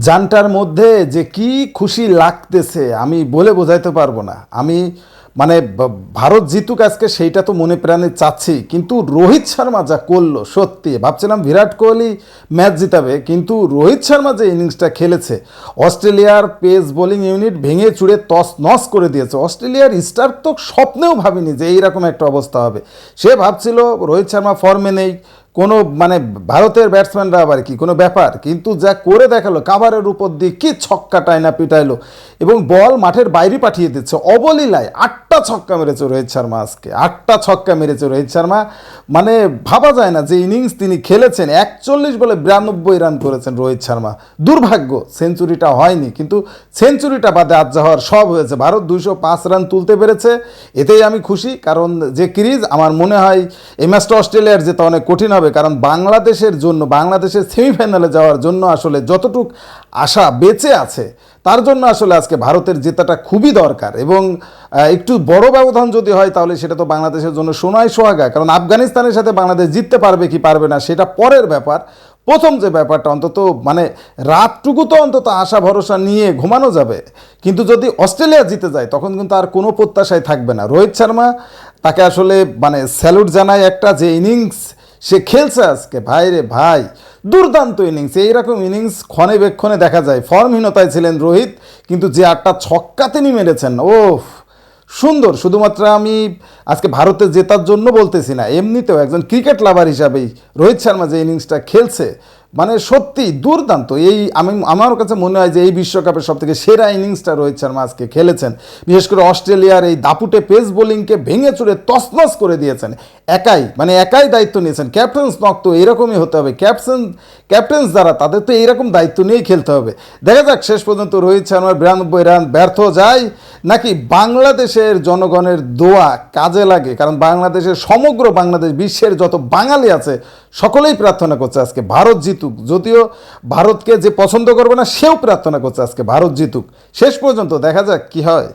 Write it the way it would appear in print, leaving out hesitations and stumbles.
জানটার মধ্যে যে কি খুশি লাগতেছে আমি বলে বোঝাইতে পারবো না। আমি মানে ভারত জিতুক আজকে সেইটা তো মনে প্রাণে চাচ্ছি, কিন্তু রোহিত শর্মা যা করলো সত্যি ভাবছিলাম বিরাট কোহলি ম্যাচ জিতাবে, কিন্তু রোহিত শর্মা যে ইনিংসটা খেলেছে অস্ট্রেলিয়ার পেস বোলিং ইউনিট ভেঙে চুড়ে তস নস করে দিয়েছে। অস্ট্রেলিয়ার স্টার তো স্বপ্নেও ভাবিনি যে এইরকম একটা অবস্থা হবে। সে ভাবছিল রোহিত শর্মা ফর্মে নেই, কোনো মানে ভারতের ব্যাটসম্যানরা আবার কি কোনো ব্যাপার, কিন্তু যা করে দেখালো কাভারের উপর দিয়ে কি ছক্কা টাইনা পিটাইলো এবং বল মাঠের বাইরে পাঠিয়ে দিচ্ছে অবলীলায়। 8টা ছক্কা মেরেছে রোহিত শর্মা, আজকে 8টা ছক্কা মেরেছে রোহিত শর্মা। মানে ভাবা যায় না যে ইনিংস তিনি খেলেছেন। 41 বলে 92 রান করেছেন রোহিত শর্মা। দুর্ভাগ্য সেঞ্চুরিটা হয়নি, কিন্তু সেঞ্চুরিটা বাদে আজ যা হওয়ার সব হয়েছে। ভারত 205 রান তুলতে পেরেছে, এতেই আমি খুশি। কারণ যে ক্রিজ আমার মনে হয় এই ম্যাচটা অস্ট্রেলিয়ার যেতে অনেক কঠিন হবে, কারণ বাংলাদেশের জন্য, বাংলাদেশের সেমিফাইনালে যাওয়ার জন্য আসলে যতটুক আশা বেঁচে আছে তার জন্য আসলে আজকে ভারতের জেতাটা খুবই দরকার। এবং একটু বড় ব্যবধান যদি হয় তাহলে সেটা তো বাংলাদেশের জন্য সোনায় সোহাগা। কারণ আফগানিস্তানের সাথে বাংলাদেশ জিততে পারবে কি পারবে না সেটা পরের ব্যাপার। প্রথম যে ব্যাপারটা অন্তত মানে রাতটুকু তো অন্তত আশা ভরসা নিয়ে ঘুমানো যাবে, কিন্তু যদি অস্ট্রেলিয়া জিতে যায় তখন কিন্তু আর কোনো প্রত্যাশাই থাকবে না। রোহিত শর্মা তাকে আসলে মানে স্যালুট জানায়, একটা যে ইনিংস সে খেলছে আজকে, ভাই রে ভাই দুর্দান্ত ইনিংস। এইরকম ইনিংস ক্ষণে বেক্ষণে দেখা যায়। ফর্মহীনতায় ছিলেন রোহিত, কিন্তু যে 8টা ছক্কা তিনি মেরেছেন, ও সুন্দর। শুধুমাত্র আমি আজকে ভারতের জেতার জন্য বলতেছি না, এমনিতেও একজন ক্রিকেট লাভার হিসাবেই রোহিত শর্মা যে ইনিংসটা খেলছে মানে সত্যি দুর্দান্ত। আমার কাছে মনে হয় যে এই বিশ্বকাপের সবথেকে সেরা ইনিংসটা রোহিত শর্মা আজকে খেলেছেন। বিশেষ করে অস্ট্রেলিয়ার এই দাপুটে পেস বোলিংকে ভেঙে চুড়ে তছনছ করে দিয়েছেন। একাই দায়িত্ব নিয়েছেন। ক্যাপ্টেন্স নক তো এরকমই হতে হবে। ক্যাপ্টেন্স যারা তাদের তো এইরকম দায়িত্ব নিয়েই খেলতে হবে। দেখা যাক শেষ পর্যন্ত রোহিত শর্মার 92 রান ব্যর্থ যায় নাকি বাংলাদেশের জনগণের দোয়া কাজে লাগে। কারণ সমগ্র বাংলাদেশ, বিশ্বের যত বাঙালি আছে সকলেই প্রার্থনা করছে আজকে ভারত জিতুক। যদিও ভারতকে যে পছন্দ করবে না সেও প্রার্থনা করছে আজকে ভারত জিতুক। শেষ পর্যন্ত দেখা যাক কি হয়।